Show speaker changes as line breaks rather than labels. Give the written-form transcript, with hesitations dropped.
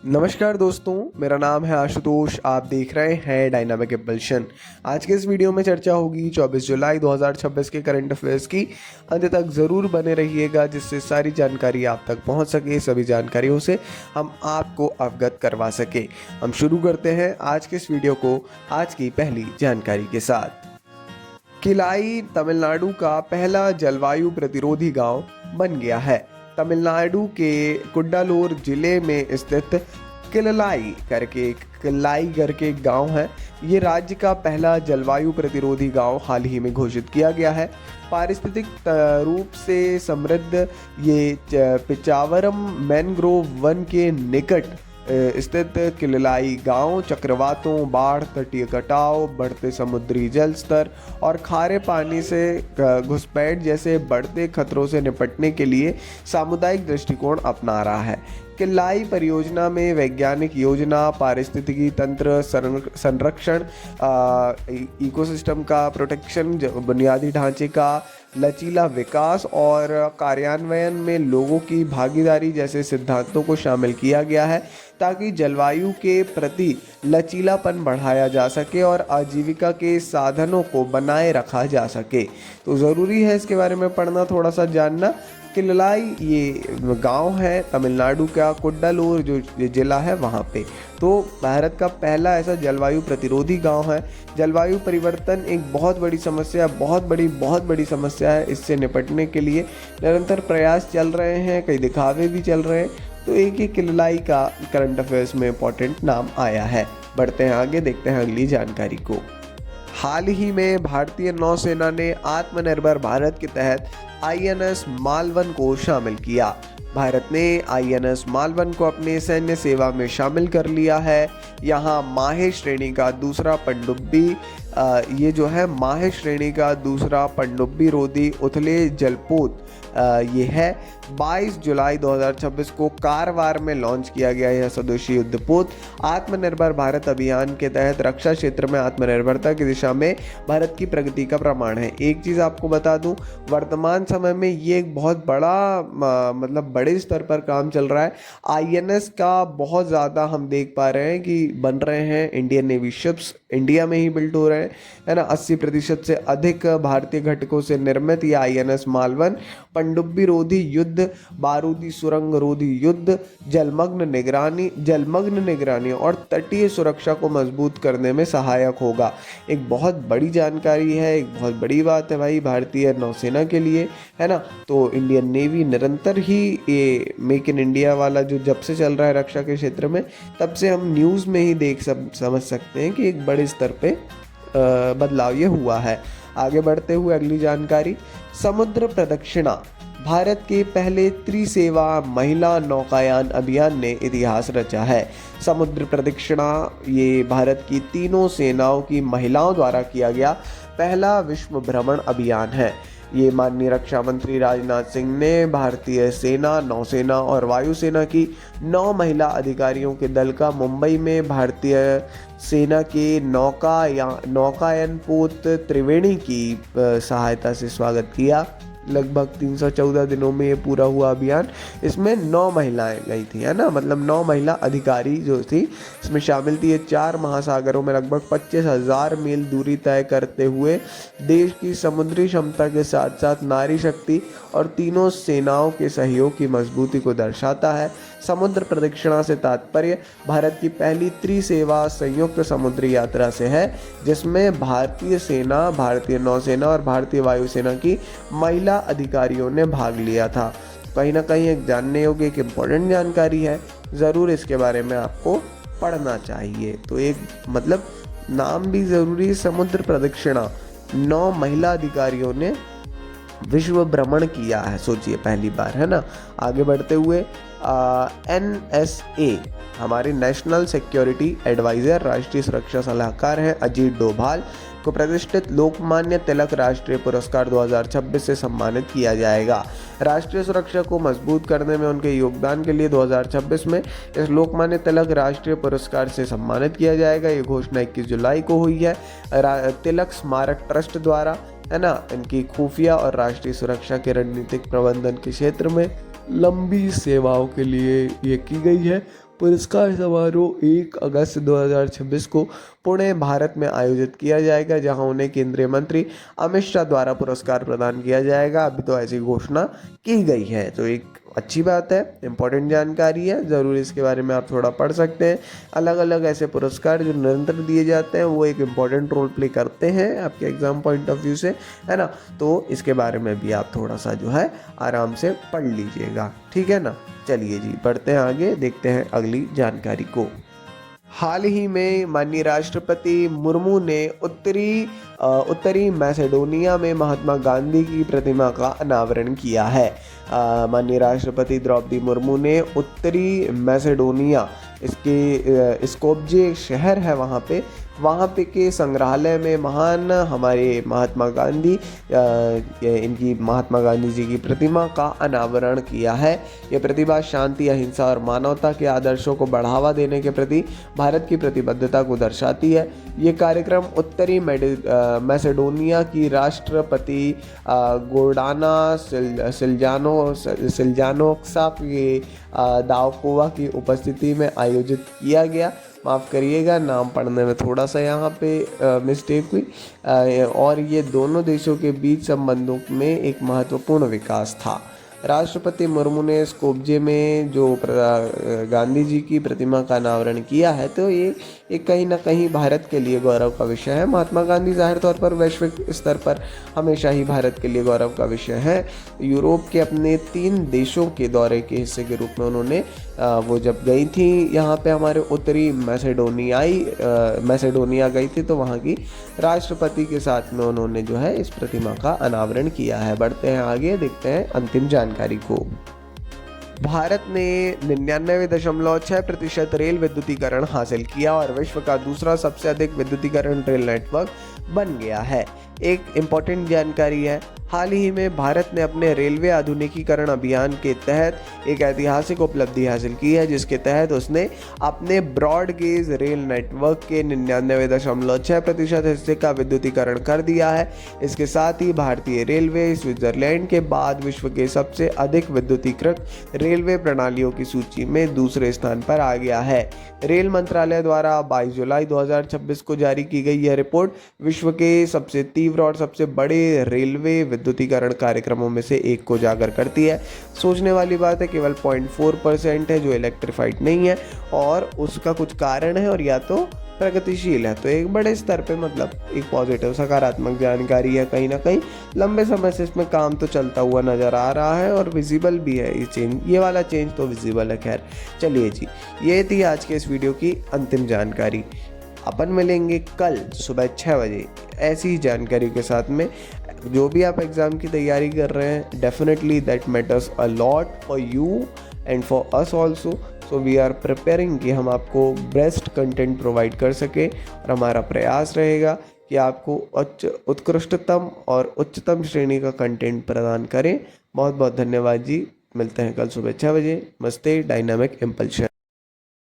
नमस्कार दोस्तों, मेरा नाम है आशुतोष। आप देख रहे हैं डायनामिक इम्पल्शन। आज के इस वीडियो में चर्चा होगी 24 जुलाई 2026 के करंट अफेयर्स की। अंत तक ज़रूर बने रहिएगा जिससे सारी जानकारी आप तक पहुंच सके, सभी जानकारियों से हम आपको अवगत करवा सके। हम शुरू करते हैं आज के इस वीडियो को आज की पहली जानकारी के साथ। किलाई तमिलनाडु का पहला जलवायु प्रतिरोधी गांव बन गया है। तमिलनाडु के कुड्डालोर जिले में स्थित किल्लाई करके एक गांव है। ये राज्य का पहला जलवायु प्रतिरोधी गांव हाल ही में घोषित किया गया है। पारिस्थितिक रूप से समृद्ध ये पिचावरम मैनग्रोव वन के निकट स्थित किल्लाई गांव चक्रवातों, बाढ़, तटीय कटाव, बढ़ते समुद्री जल स्तर और खारे पानी से घुसपैठ जैसे बढ़ते खतरों से निपटने के लिए सामुदायिक दृष्टिकोण अपना रहा है। किल्लाई परियोजना में वैज्ञानिक योजना, पारिस्थितिकी तंत्र संरक्षण, इकोसिस्टम का प्रोटेक्शन, बुनियादी ढांचे का लचीला विकास और कार्यान्वयन में लोगों की भागीदारी जैसे सिद्धांतों को शामिल किया गया है ताकि जलवायु के प्रति लचीलापन बढ़ाया जा सके और आजीविका के साधनों को बनाए रखा जा सके। तो ज़रूरी है इसके बारे में पढ़ना, थोड़ा सा जानना। किल्लाई ये गांव है तमिलनाडु का, कुड्डालोर जो जिला है वहाँ पे। तो भारत का पहला ऐसा जलवायु प्रतिरोधी गांव है। जलवायु परिवर्तन एक बहुत बड़ी समस्या, बहुत बड़ी समस्या है। इससे निपटने के लिए निरंतर प्रयास चल रहे हैं, कई दिखावे भी चल रहे हैं। तो एक ही किल्लाई का करंट अफेयर्स में इम्पोर्टेंट नाम आया है। बढ़ते हैं आगे, देखते हैं अगली जानकारी को। हाल ही में भारतीय नौसेना ने आत्मनिर्भर भारत के तहत आईएनएस मालवन को शामिल किया। भारत ने आईएनएस मालवन को अपने सैन्य सेवा में शामिल कर लिया है। यहाँ माहे श्रेणी का दूसरा पनडुब्बी ये जो है माहे श्रेणी का दूसरा पनडुब्बी रोधी उथले जलपोत ये है। 22 जुलाई 2026 को कारवार में लॉन्च किया गया यह स्वदेशी युद्धपोत आत्मनिर्भर भारत अभियान के तहत रक्षा क्षेत्र में आत्मनिर्भरता की दिशा में भारत की प्रगति का प्रमाण है। एक चीज़ आपको बता दूं, वर्तमान समय में ये एक बहुत बड़ा बड़े स्तर पर काम चल रहा है। आईएनएस का बहुत ज़्यादा हम देख पा रहे हैं कि बन रहे हैं इंडियन नेवी शिप्स, इंडिया में ही बिल्ट हो रहे हैं, है ना। 80% से अधिक भारतीय घटकों से निर्मित यह आईएनएस मालवन पनडुब्बी रोधी युद्ध, बारूदी सुरंग रोधी युद्ध, जलमग्न निगरानी और तटीय सुरक्षा को मजबूत करने में सहायक होगा। एक बहुत बड़ी जानकारी है, एक बहुत बड़ी बात है भाई भारतीय नौसेना के लिए, है ना। तो इंडियन नेवी निरंतर ही ये मेक इन इंडिया वाला जो जब से चल रहा है रक्षा के क्षेत्र में, तब से हम न्यूज़ में ही समझ सकते हैं कि एक बड़े स्तर पे बदलाव ये हुआ है। आगे बढ़ते हुए अगली जानकारी, समुद्र प्रदक्षिणा। भारत के पहले त्रिसेवा महिला नौकायान अभियान ने इतिहास रचा है। समुद्र प्रदक्षिणा ये भारत की तीनों सेनाओं की महिलाओं द्वारा किया गया पहला विश्व भ्रमण अभियान है। ये माननीय रक्षा मंत्री राजनाथ सिंह ने भारतीय सेना, नौसेना और वायुसेना की 9 महिला अधिकारियों के दल का मुंबई में भारतीय सेना के नौकायन पोत त्रिवेणी की सहायता से स्वागत किया। लगभग 314 दिनों में ये पूरा हुआ अभियान। इसमें 9 महिलाएं गई थी, है ना, मतलब 9 महिला अधिकारी जो थी इसमें शामिल थी। ये 4 महासागरों में लगभग 25,000 मील दूरी तय करते हुए देश की समुद्री क्षमता के साथ साथ नारी शक्ति और तीनों सेनाओं के सहयोग की मजबूती को दर्शाता है। समुद्र प्रदक्षिणा से तात्पर्य भारत की पहली त्रिसेवा संयुक्त समुद्री यात्रा से है, जिसमें भारतीय सेना, भारतीय नौसेना और भारतीय वायुसेना की महिला अधिकारियों ने भाग लिया था। कहीं ना कहीं एक जानने योग्य, एक इम्पोर्टेंट जानकारी है, ज़रूर इसके बारे में आपको पढ़ना चाहिए। तो एक मतलब नाम भी ज़रूरी है, समुद्र प्रदक्षिणा। 9 महिला अधिकारियों ने विश्व भ्रमण किया है, सोचिए पहली बार, है ना। आगे बढ़ते हुए NSA हमारे नेशनल सिक्योरिटी एडवाइज़र, राष्ट्रीय सुरक्षा सलाहकार हैं अजीत डोभाल को प्रतिष्ठित लोकमान्य तिलक राष्ट्रीय पुरस्कार 2026 से सम्मानित किया जाएगा। राष्ट्रीय सुरक्षा को मजबूत करने में उनके योगदान के लिए 2026 में इस लोकमान्य तिलक राष्ट्रीय पुरस्कार से सम्मानित किया जाएगा। ये घोषणा 21 जुलाई को हुई है तिलक स्मारक ट्रस्ट द्वारा, है ना। इनकी खुफिया और राष्ट्रीय सुरक्षा के रणनीतिक प्रबंधन के क्षेत्र में लंबी सेवाओं के लिए ये की गई है। पुरस्कार समारोह 1 अगस्त 2026 को पुणे, भारत में आयोजित किया जाएगा, जहां उन्हें केंद्रीय मंत्री अमित शाह द्वारा पुरस्कार प्रदान किया जाएगा। अभी तो ऐसी घोषणा की गई है, तो एक अच्छी बात है, इम्पोर्टेंट जानकारी है, ज़रूर इसके बारे में आप थोड़ा पढ़ सकते हैं। अलग अलग ऐसे पुरस्कार जो निरंतर दिए जाते हैं वो एक इम्पॉर्टेंट रोल प्ले करते हैं आपके एग्जाम पॉइंट ऑफ व्यू से, है ना। तो इसके बारे में भी आप थोड़ा सा जो है आराम से पढ़ लीजिएगा, ठीक है ना। चलिए जी, बढ़ते हैं आगे, देखते हैं अगली जानकारी को। हाल ही में माननीय राष्ट्रपति मुर्मू ने उत्तरी मैसेडोनिया में महात्मा गांधी की प्रतिमा का अनावरण किया है। माननीय राष्ट्रपति द्रौपदी मुर्मू ने उत्तरी मैसेडोनिया, इसके स्कोपजे शहर है वहाँ पे के संग्रहालय में महान हमारे महात्मा गांधी इनकी महात्मा गांधी जी की प्रतिमा का अनावरण किया है। ये प्रतिभा शांति, अहिंसा और मानवता के आदर्शों को बढ़ावा देने के प्रति भारत की प्रतिबद्धता को दर्शाती है। ये कार्यक्रम उत्तरी मैसेडोनिया की राष्ट्रपति गोर्डाना सिल्जानोक्सा के दावकोवा की उपस्थिति में आयोजित किया गया। माफ़ करिएगा, नाम पढ़ने में थोड़ा सा यहाँ पे मिस्टेक हुई। और ये दोनों देशों के बीच संबंधों में एक महत्वपूर्ण विकास था। राष्ट्रपति मुर्मू ने स्कोपजे में जो गांधी जी की प्रतिमा का अनावरण किया है, तो ये कहीं ना कहीं भारत के लिए गौरव का विषय है। महात्मा गांधी जाहिर तौर पर वैश्विक स्तर पर हमेशा ही भारत के लिए गौरव का विषय है। यूरोप के अपने 3 देशों के दौरे के हिस्से के रूप में उन्होंने वो जब गई थी यहाँ पे हमारे उत्तरी मैसेडोनिया गई थी, तो वहाँ की राष्ट्रपति के साथ में उन्होंने जो है इस प्रतिमा का अनावरण किया है। बढ़ते हैं आगे, देखते हैं अंतिम जानकारी को। भारत ने 99.6% रेल विद्युतीकरण हासिल किया और विश्व का दूसरा सबसे अधिक विद्युतीकरण रेल नेटवर्क बन गया है। एक इम्पॉर्टेंट जानकारी है, हाल ही में भारत ने अपने रेलवे आधुनिकीकरण अभियान के तहत एक ऐतिहासिक उपलब्धि हासिल की है, जिसके तहत उसने अपने ब्रॉड गेज रेल नेटवर्क के 99.6% हिस्से का विद्युतीकरण कर दिया है। इसके साथ ही भारतीय रेलवे स्विट्जरलैंड के बाद विश्व के सबसे अधिक विद्युतीकृत रेलवे प्रणालियों की सूची में दूसरे स्थान पर आ गया है। रेल मंत्रालय द्वारा 22 जुलाई 2026 को जारी की गई यह रिपोर्ट विश्व के सबसे तीव्र और सबसे बड़े रेलवे विद्युतीकरण कार्यक्रमों में से एक को उजागर करती है। सोचने वाली बात है, केवल 0.4% है जो इलेक्ट्रिफाइड नहीं है, और उसका कुछ कारण है और या तो प्रगतिशील है। तो एक बड़े स्तर पे मतलब एक पॉजिटिव सकारात्मक जानकारी है। कहीं ना कहीं लंबे समय से इसमें काम तो चलता हुआ नज़र आ रहा है और विजिबल भी है ये चेंज, ये वाला चेंज तो विजिबल है। खैर चलिए जी, ये थी आज के इस वीडियो की अंतिम जानकारी। अपन मिलेंगे कल सुबह 6 बजे ऐसी ही जानकारी के साथ में। जो भी आप एग्ज़ाम की तैयारी कर रहे हैं, definitely that matters a lot for you and for us also. So we are preparing कि हम आपको बेस्ट कंटेंट प्रोवाइड कर सके, और हमारा प्रयास रहेगा कि आपको उत्कृष्टतम और उच्चतम श्रेणी का कंटेंट प्रदान करें। बहुत बहुत धन्यवाद जी, मिलते हैं कल सुबह 6 बजे। मस्ते डायनामिक इम्पल्शन।